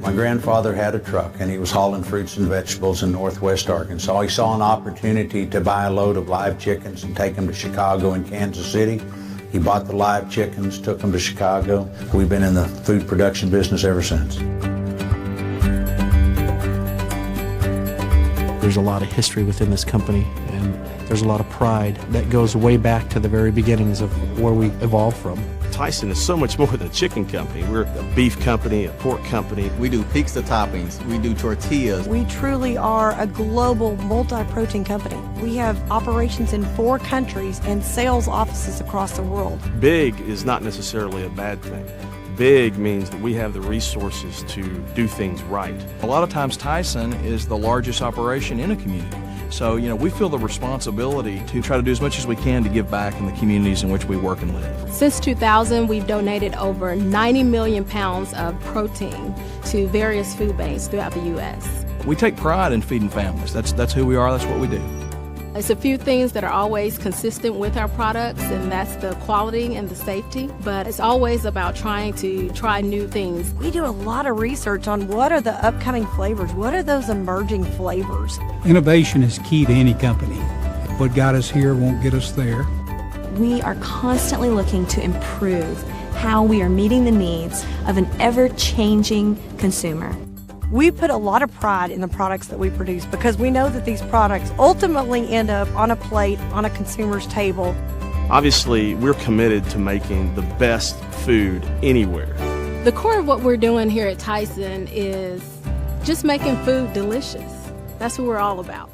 My grandfather had a truck and he was hauling fruits and vegetables in northwest Arkansas. He saw an opportunity to buy a load of live chickens and take them to Chicago and Kansas City. He bought the live chickens, took them to Chicago. We've been in the food production business ever since. There's a lot of history within this company, and there's a lot of pride that goes way back to the very beginnings of where we evolved from. Tyson is so much more than a chicken company. We're a beef company, a pork company. We do pizza toppings. We do tortillas. We truly are a global multi-protein company. We have operations in 4 countries and sales offices across the world. Big is not necessarily a bad thing. Big means that we have the resources to do things right. A lot of times Tyson is the largest operation in a community. So, we feel the responsibility to try to do as much as we can to give back in the communities in which we work and live. Since 2000, we've donated over 90 million pounds of protein to various food banks throughout the U.S. We take pride in feeding families. That's who we are, that's what we do. It's a few things that are always consistent with our products, and that's the quality and the safety, but it's always about trying to try new things. We do a lot of research on what are the upcoming flavors, what are those emerging flavors. Innovation is key to any company. What got us here won't get us there. We are constantly looking to improve how we are meeting the needs of an ever-changing consumer. We put a lot of pride in the products that we produce because we know that these products ultimately end up on a plate, on a consumer's table. Obviously, we're committed to making the best food anywhere. The core of what we're doing here at Tyson is just making food delicious. That's what we're all about.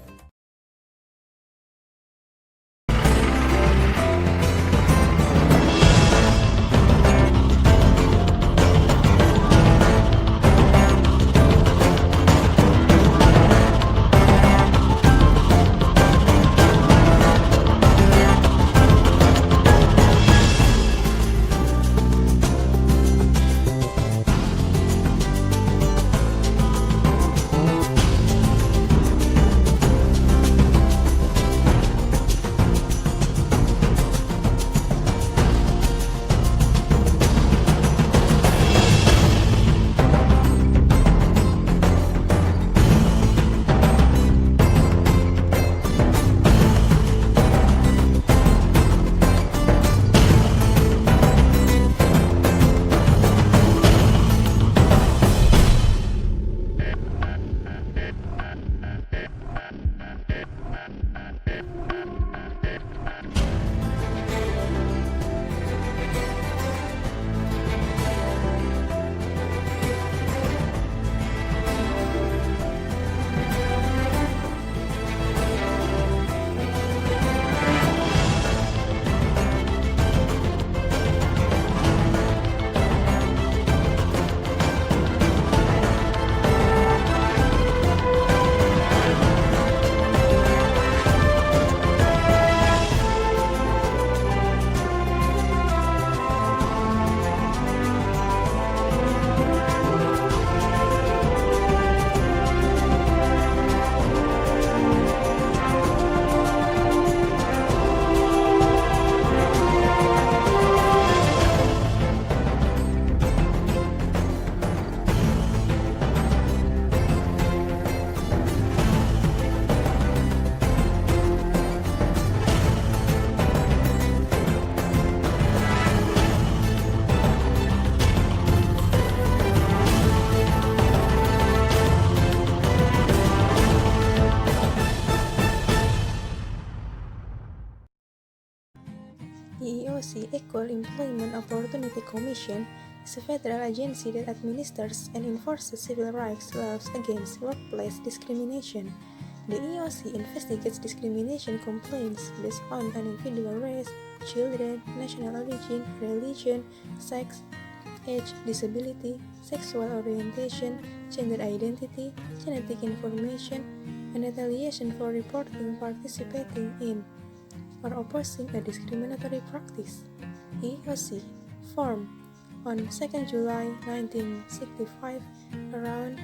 EEOC Equal Employment Opportunity Commission is a federal agency that administers and enforces civil rights laws against workplace discrimination. The EEOC investigates discrimination complaints based on an individual race, children, national origin, religion, sex, age, disability, sexual orientation, gender identity, genetic information, and retaliation for reporting, participating in, or opposing a discriminatory practice. EEOC formed on 2nd July 1965, around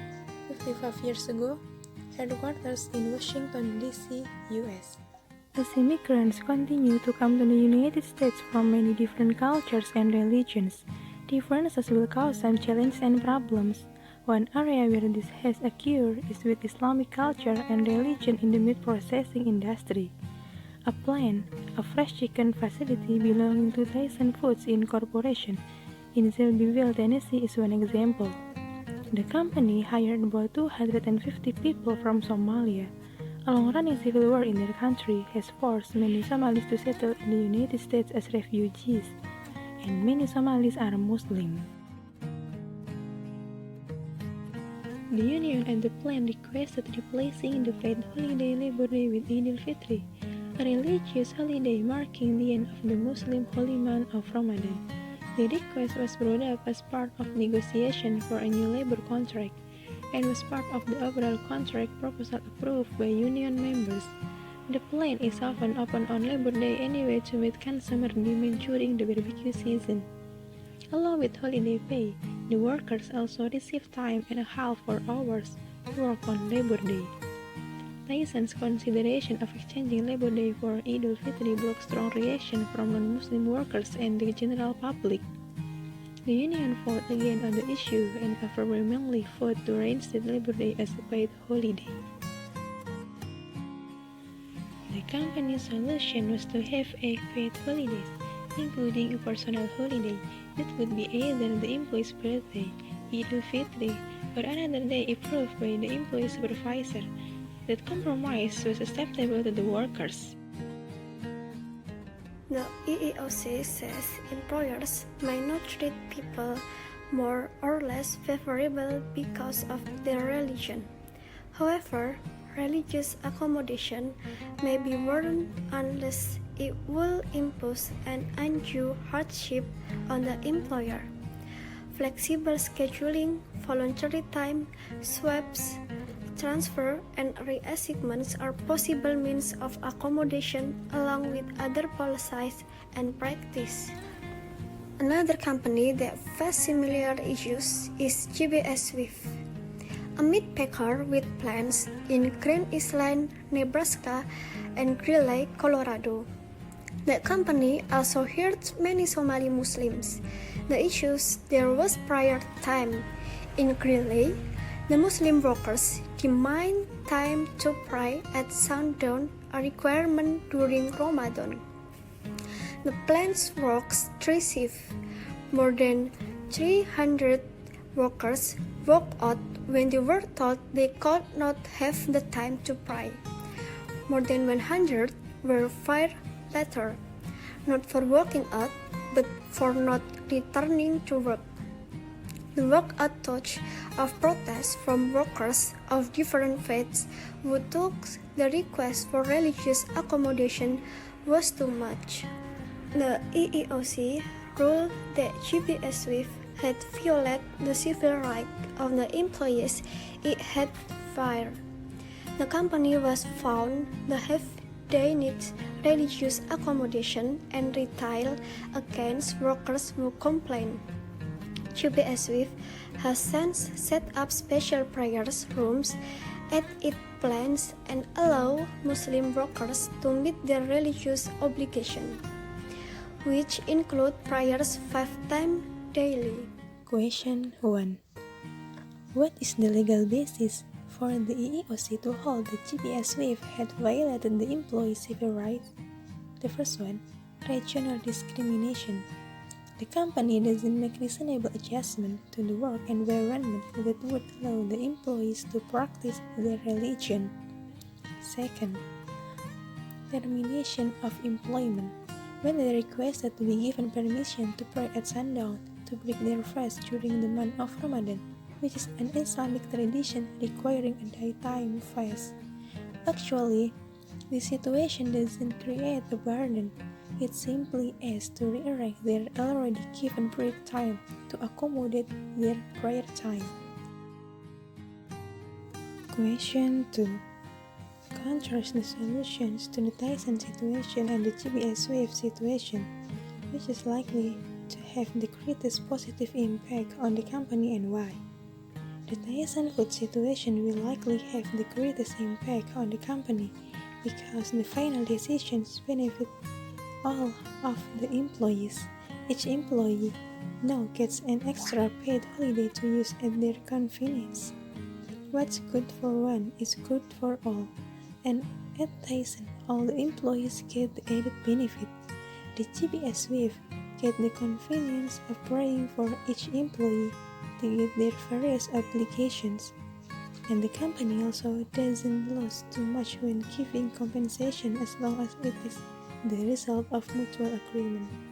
55 years ago, headquarters in Washington, D.C., U.S. As immigrants continue to come to the United States from many different cultures and religions, differences will cause some challenges and problems. One area where this has occurred is with Islamic culture and religion in the meat processing industry. A plant, a fresh chicken facility belonging to Tyson Foods Incorporation in Shelbyville, Tennessee is one example. The company hired about 250 people from Somalia. A long-running civil war in their country has forced many Somalis to settle in the United States as refugees, and many Somalis are Muslim. The union and the plant requested replacing the paid holiday Labor Day with Eid al-Fitr, a religious holiday marking the end of the Muslim holy month of Ramadan. The request was brought up as part of negotiation for a new labor contract, and was part of the overall contract proposal approved by union members. The plant is often open on Labor Day anyway to meet consumer demand during the barbecue season. Along with holiday pay, the workers also receive time and a half for hours work on Labor Day. Tyson's consideration of exchanging Labor Day for Eid al-Fitr brought strong reaction from non-Muslim workers and the general public. The union fought again on the issue and overwhelmingly fought to reinstate Labor Day as a paid holiday. The company's solution was to have a paid holidays, including a personal holiday that would be either the employee's birthday, Eid al-Fitr, or another day approved by the employee supervisor. That compromise was acceptable to the workers. The EEOC says employers may not treat people more or less favorable because of their religion. However, religious accommodation may be warranted unless it will impose an undue hardship on the employer. Flexible scheduling, voluntary time, swaps, transfer, and reassignments are possible means of accommodation along with other policies and practice. Another company that faces similar issues is GBS Swift, a meat packer with plants in Green Island, Nebraska, and Greeley, Colorado. The company also hired many Somali Muslims. The issues there was prior time. In Greeley, the Muslim workers demand time to pray at sundown, a requirement during Ramadan. The plants works 3 shifts. More than 300 workers walked out when they were told they could not have the time to pray. More than 100 were fired later, not for walking out, but for not returning to work. The walkout touch of protest from workers of different faiths who took the request for religious accommodation was too much. The EEOC ruled that GBS Swift had violated the civil rights of the employees it had fired. The company was found to have denied religious accommodation and retaliated against workers who complained. GBS Swift has since set up special prayers rooms at its plants and allow Muslim workers to meet their religious obligations, which include prayers 5 times daily. Question 1. What is the legal basis for the EEOC to hold that GBS Swift had violated the employee's civil rights? The first one, regional discrimination. The company doesn't make reasonable adjustment to the work environment that would allow the employees to practice their religion. Second, termination of employment. When they requested to be given permission to pray at sundown to break their fast during the month of Ramadan, which is an Islamic tradition requiring a daytime fast. Actually, this situation doesn't create a burden. It simply is to rearrange their already given break time to accommodate their prayer time. Question 2. Contrast the solutions to the Tyson situation and the GBS Swift situation, which is likely to have the greatest positive impact on the company and why. The Tyson food situation will likely have the greatest impact on the company because the final decisions benefit all of the employees. Each employee now gets an extra paid holiday to use at their convenience. What's good for one is good for all, and at Tyson, all the employees get the added benefit. The GPS wave get the convenience of praying for each employee to get their various obligations, and the company also doesn't lose too much when giving compensation as long as it is the result of mutual agreement.